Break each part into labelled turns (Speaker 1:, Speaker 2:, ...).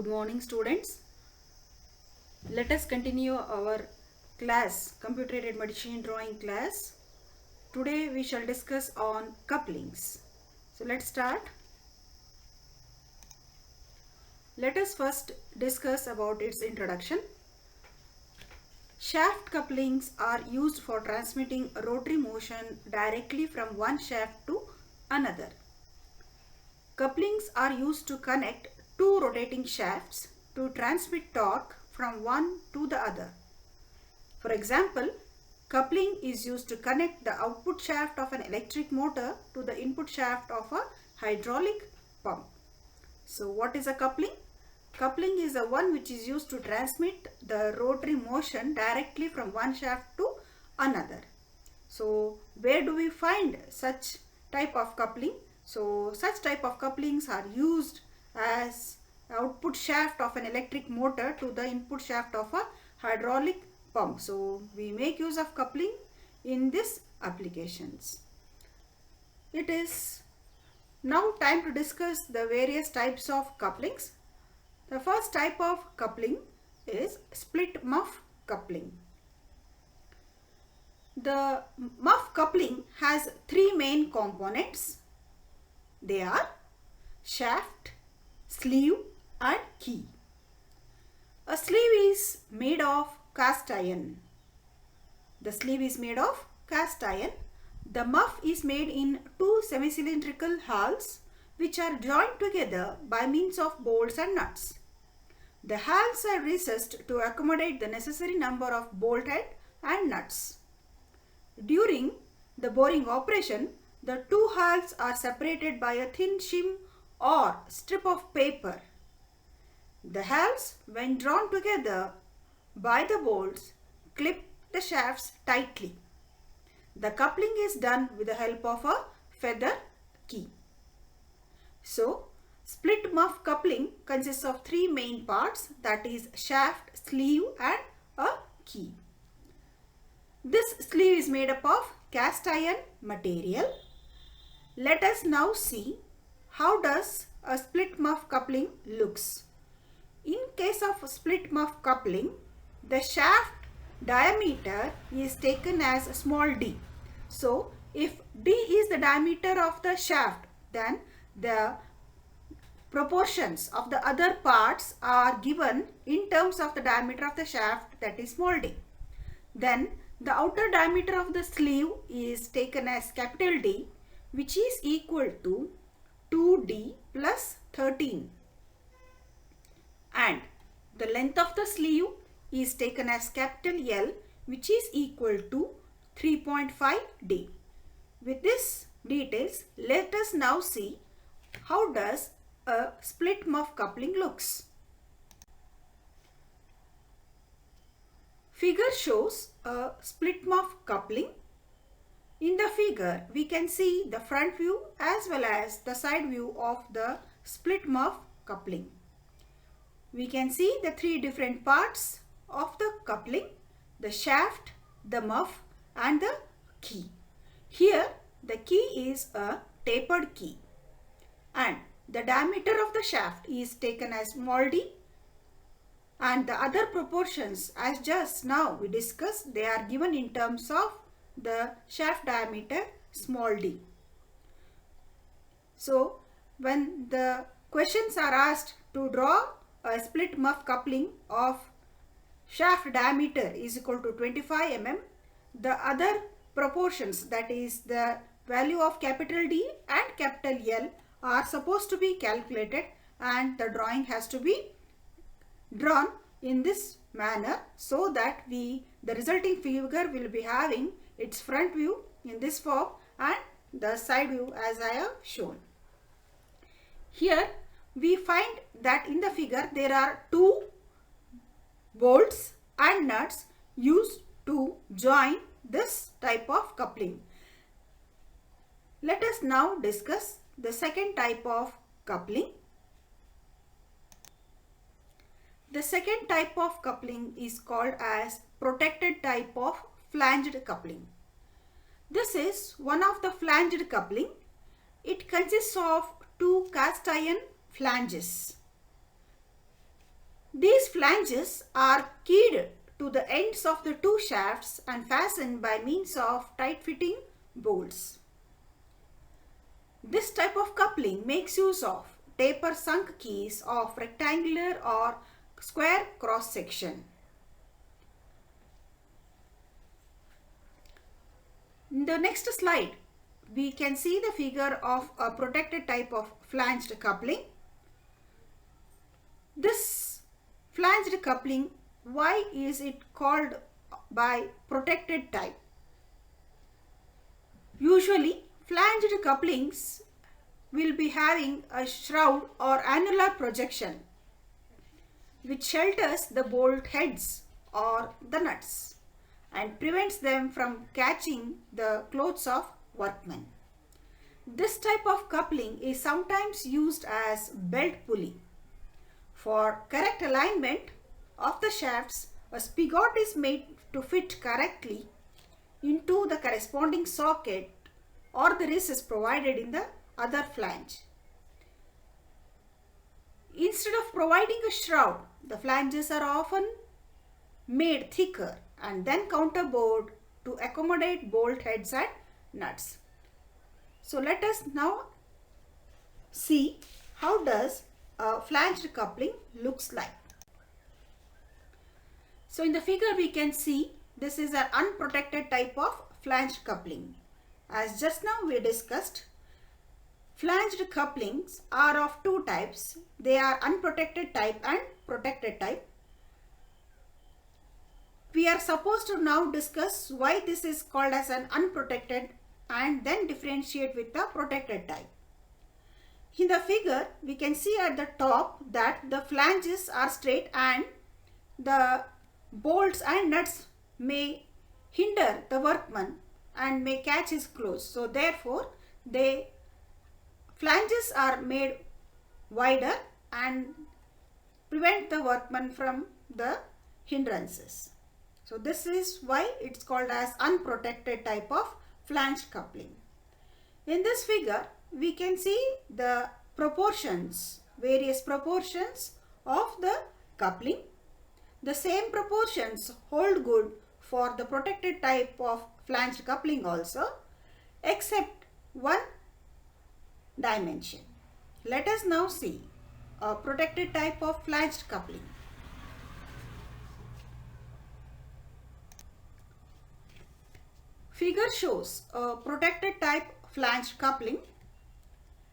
Speaker 1: Good morning, students. Let us continue our class, computer aided machine drawing class. Today we shall discuss on couplings. So let's start. Let us first discuss about its introduction. Shaft couplings are used for transmitting rotary motion directly from one shaft to another. Couplings are used to connect two rotating shafts to transmit torque from one to the other. For example, coupling is used to connect the output shaft of an electric motor to the input shaft of a hydraulic pump. So what is a coupling? Coupling is the one which is used to transmit the rotary motion directly from one shaft to another. So where do we find such type of coupling? So such type of couplings are used as output shaft of an electric motor to the input shaft of a hydraulic pump. So we make use of coupling in these applications. It is now time to discuss the various types of couplings. The first type of coupling is split muff coupling. The muff coupling has three main components. They are shaft, sleeve and key. A sleeve is made of cast iron. The sleeve is made of cast iron. The muff is made in two semi-cylindrical hulls which are joined together by means of bolts and nuts. The hulls are recessed to accommodate the necessary number of bolt head and nuts. During the boring operation, the two hulls are separated by a thin shim or strip of paper. The hulls, when drawn together by the bolts, clip the shafts tightly. The coupling is done with the help of a feather key. So, split muff coupling consists of three main parts, that is shaft, sleeve and a key. This sleeve is made up of cast iron material. Let us now see how does a split muff coupling looks. In case of split muff coupling, the shaft diameter is taken as small d. So, if d is the diameter of the shaft, then the proportions of the other parts are given in terms of the diameter of the shaft, that is small d. Then the outer diameter of the sleeve is taken as capital D, which is equal to 2d plus 13. And the length of the sleeve is taken as capital L, which is equal to 3.5d. With this details, let us now see how does a split muff coupling looks. Figure shows a split muff coupling. In the figure, we can see the front view as well as the side view of the split muff coupling. We can see the three different parts of the coupling: the shaft, the muff and the key. Here, the key is a tapered key and the diameter of the shaft is taken as small d, and the other proportions, as just now we discussed, they are given in terms of the shaft diameter small d. So, when the questions are asked to draw a split muff coupling of shaft diameter is equal to 25 mm, the other proportions, that is the value of capital D and capital L, are supposed to be calculated and the drawing has to be drawn in this manner, so that the resulting figure will be having its front view in this form and the side view as I have shown. Here we find that in the figure there are two bolts and nuts used to join this type of coupling. Let us now discuss the second type of coupling. The second type of coupling is called as protected type of flanged coupling. This is one of the flanged coupling. It consists of two cast iron flanges. These flanges are keyed to the ends of the two shafts and fastened by means of tight-fitting bolts. This type of coupling makes use of taper sunk keys of rectangular or square cross section. In the next slide, we can see the figure of a protected type of flanged coupling. This flanged coupling, why is it called by protected type? Usually, flanged couplings will be having a shroud or annular projection which shelters the bolt heads or the nuts and prevents them from catching the clothes of workmen. This type of coupling is sometimes used as belt pulley. For correct alignment of the shafts, a spigot is made to fit correctly into the corresponding socket, or the wrist is provided in the other flange. Instead of providing a shroud, the flanges are often made thicker and then counterbored to accommodate bolt heads and nuts. So let us now see how does a flanged coupling looks like. So in the figure we can see this is an unprotected type of flanged coupling. As just now we discussed, flanged couplings are of two types. They are unprotected type and protected type. We are supposed to now discuss why this is called as an unprotected and then differentiate with the protected type. In the figure, we can see at the top that the flanges are straight and the bolts and nuts may hinder the workman and may catch his clothes. So therefore, the flanges are made wider and prevent the workman from the hindrances. So this is why it's called as unprotected type of flanged coupling. In this figure, we can see the proportions, various proportions of the coupling. The same proportions hold good for the protected type of flanged coupling also, except one dimension. Let us now see a protected type of flanged coupling. Figure shows a protected type flanged coupling.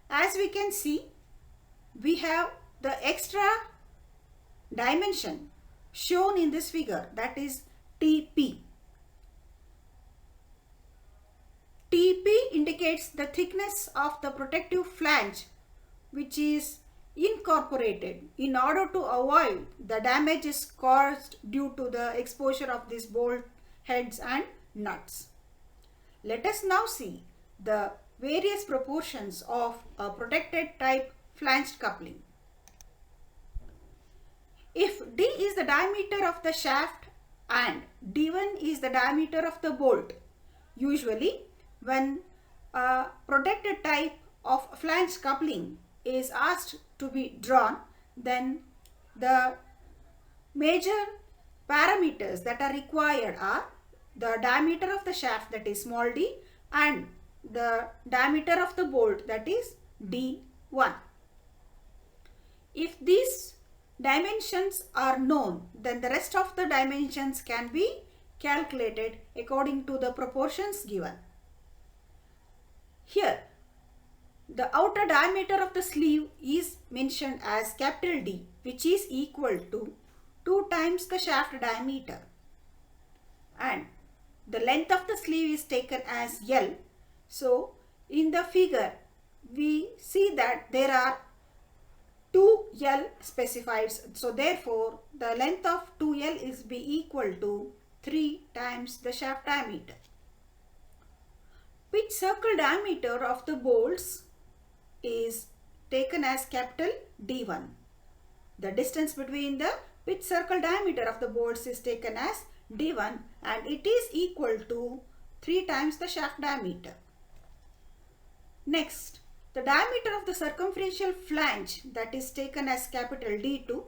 Speaker 1: As we can see, we have the extra dimension shown in this figure, that is TP. TP indicates the thickness of the protective flange which is incorporated in order to avoid the damages caused due to the exposure of these bolt heads and nuts. Let us now see the various proportions of a protected type flanged coupling. If D is the diameter of the shaft and D1 is the diameter of the bolt, usually when a protected type of flanged coupling is asked to be drawn, then the major parameters that are required are the diameter of the shaft, that is small d, and the diameter of the bolt, that is D1. If these dimensions are known, then the rest of the dimensions can be calculated according to the proportions given. Here, the outer diameter of the sleeve is mentioned as capital D, which is equal to 2 times the shaft diameter, and the length of the sleeve is taken as L. So in the figure we see that there are 2L specified. So therefore the length of 2L is be equal to 3 times the shaft diameter. Pitch circle diameter of the bolts is taken as capital D1. The distance between the pitch circle diameter of the bolts is taken as D1 and it is equal to 3 times the shaft diameter. Next, the diameter of the circumferential flange, that is taken as capital D2,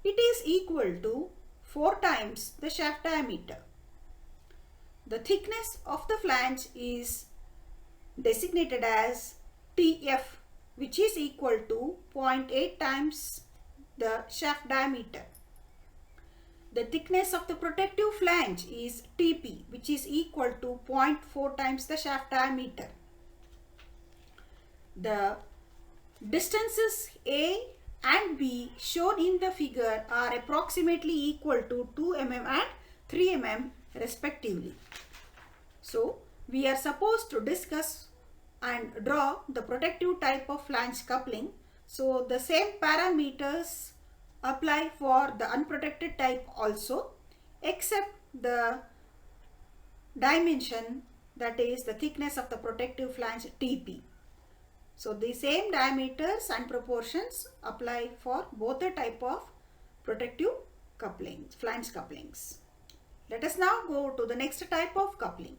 Speaker 1: it is equal to 4 times the shaft diameter. The thickness of the flange is designated as TF, which is equal to 0.8 times the shaft diameter. The thickness of the protective flange is TP, which is equal to 0.4 times the shaft diameter. The distances A and B shown in the figure are approximately equal to 2 mm and 3 mm respectively. So, we are supposed to discuss and draw the protective type of flange coupling. So, the same parameters apply for the unprotected type also, except the dimension, that is the thickness of the protective flange TP. So, the same diameters and proportions apply for both the type of protective couplings, flange couplings. Let us now go to the next type of coupling.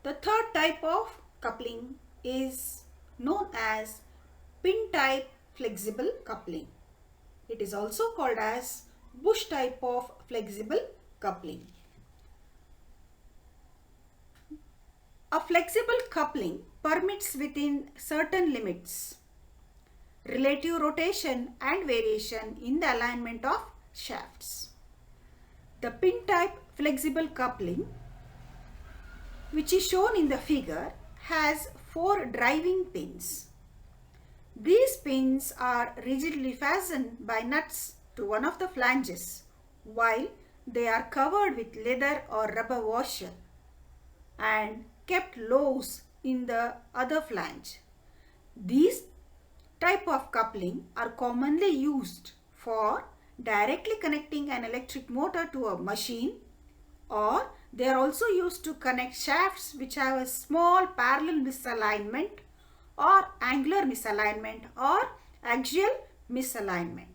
Speaker 1: The third type of coupling is known as pin type flexible coupling. It is also called as bush type of flexible coupling. A flexible coupling permits within certain limits relative rotation and variation in the alignment of shafts. The pin type flexible coupling, which is shown in the figure, has 4 driving pins. These pins are rigidly fastened by nuts to one of the flanges, while they are covered with leather or rubber washer and kept loose in the other flange. These type of coupling are commonly used for directly connecting an electric motor to a machine, or they are also used to connect shafts which have a small parallel misalignment or angular misalignment or axial misalignment.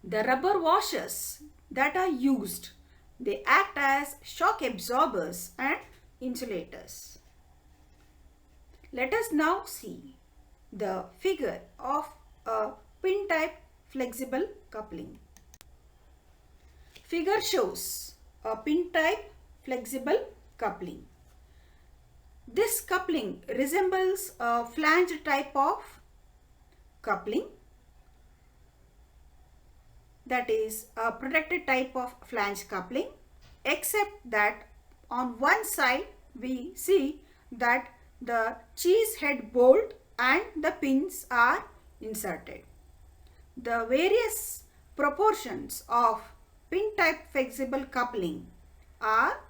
Speaker 1: The rubber washers that are used, they act as shock absorbers and insulators. Let us now see the figure of a pin type flexible coupling. Figure shows a pin type flexible coupling. This coupling resembles a flange type of coupling, that is a protected type of flange coupling, except that on one side we see that the cheese head bolt and the pins are inserted. The various proportions of pin type flexible coupling are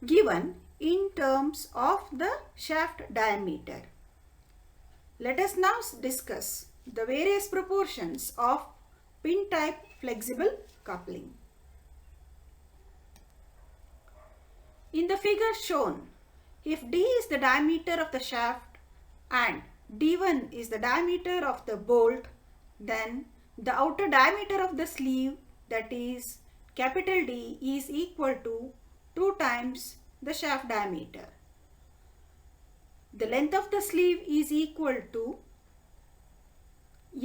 Speaker 1: given in terms of the shaft diameter. Let us now discuss the various proportions of pin type flexible coupling. In the figure shown, if D is the diameter of the shaft and D1 is the diameter of the bolt, then the outer diameter of the sleeve, that is capital D, is equal to 2 times the shaft diameter. The length of the sleeve is equal to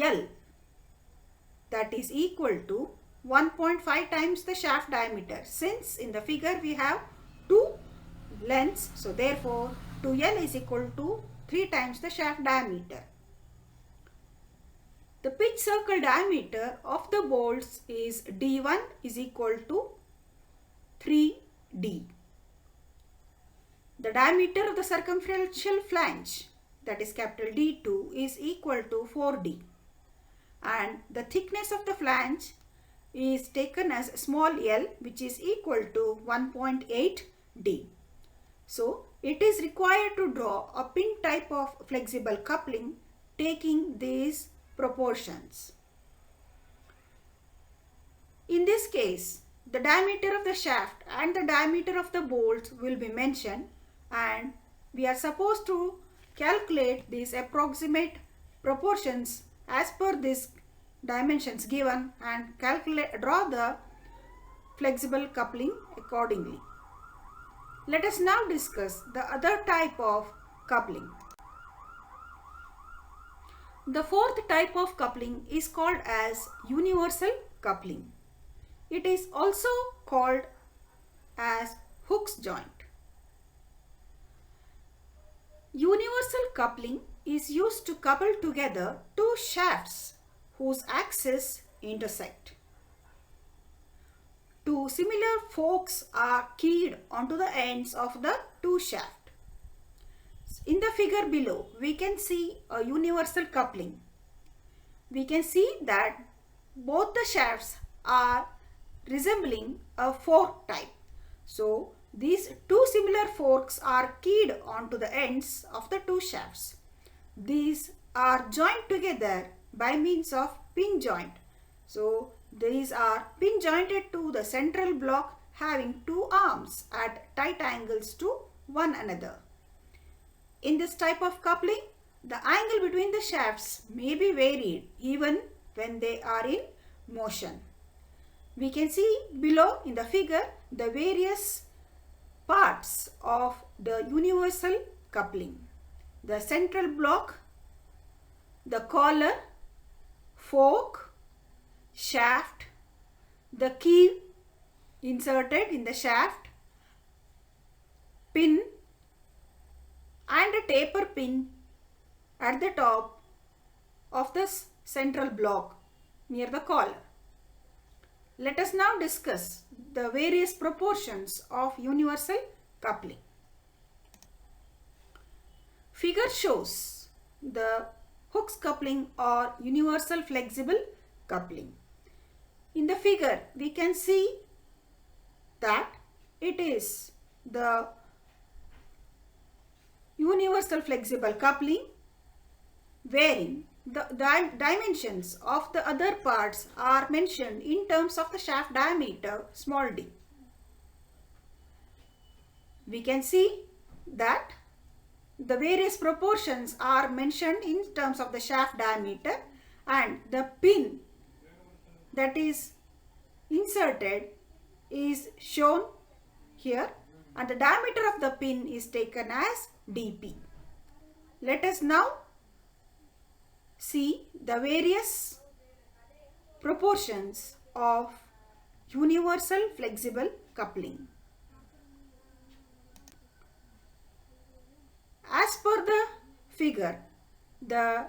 Speaker 1: L, that is equal to 1.5 times the shaft diameter. Since in the figure we have 2 lengths, so therefore 2L is equal to 3 times the shaft diameter. The pitch circle diameter of the bolts is D1 is equal to 3D. The diameter of the circumferential flange, that is capital D2, is equal to 4D. And the thickness of the flange is taken as small l, which is equal to 1.8D. So, it is required to draw a pin type of flexible coupling taking these proportions. In this case, the diameter of the shaft and the diameter of the bolts will be mentioned, and we are supposed to calculate these approximate proportions as per these dimensions given and draw the flexible coupling accordingly. Let us now discuss the other type of coupling. The fourth type of coupling is called as universal coupling. It is also called as Hooke's joint. Universal coupling is used to couple together two shafts whose axes intersect. Two similar forks are keyed onto the ends of the two shafts. In the figure below, we can see a universal coupling. We can see that both the shafts are resembling a fork type. So, these two similar forks are keyed onto the ends of the two shafts. These are joined together by means of pin joint. So, these are pin jointed to the central block having two arms at tight angles to one another. In this type of coupling, the angle between the shafts may be varied even when they are in motion. We can see below in the figure the various parts of the universal coupling. The central block, the collar, fork, shaft, the key inserted in the shaft, pin and a taper pin at the top of the central block near the collar. Let us now discuss the various proportions of universal coupling. Figure shows the Hooke's coupling or universal flexible coupling. In the figure, we can see that it is the universal flexible coupling wherein the dimensions of the other parts are mentioned in terms of the shaft diameter small d. We can see that the various proportions are mentioned in terms of the shaft diameter and the pin that is inserted is shown here and the diameter of the pin is taken as dp. Let us now see the various proportions of universal flexible coupling. As per the figure, the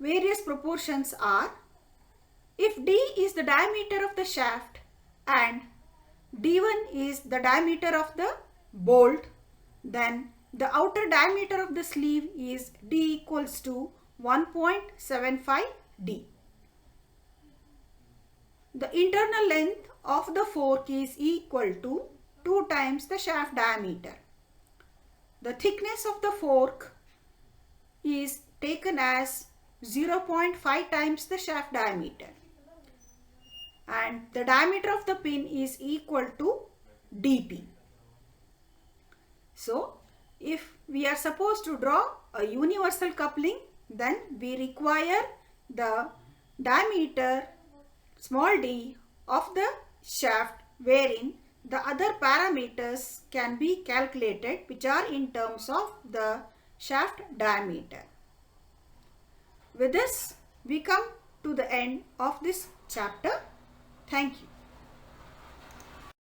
Speaker 1: various proportions are: if D is the diameter of the shaft and D1 is the diameter of the bolt, then the outer diameter of the sleeve is D equals to 1.75 D. The internal length of the fork is equal to 2 times the shaft diameter. The thickness of the fork is taken as 0.5 times the shaft diameter. And the diameter of the pin is equal to dp. So, if we are supposed to draw a universal coupling, then we require the diameter small d of the shaft wherein the other parameters can be calculated which are in terms of the shaft diameter. With this, we come to the end of this chapter. Thank you.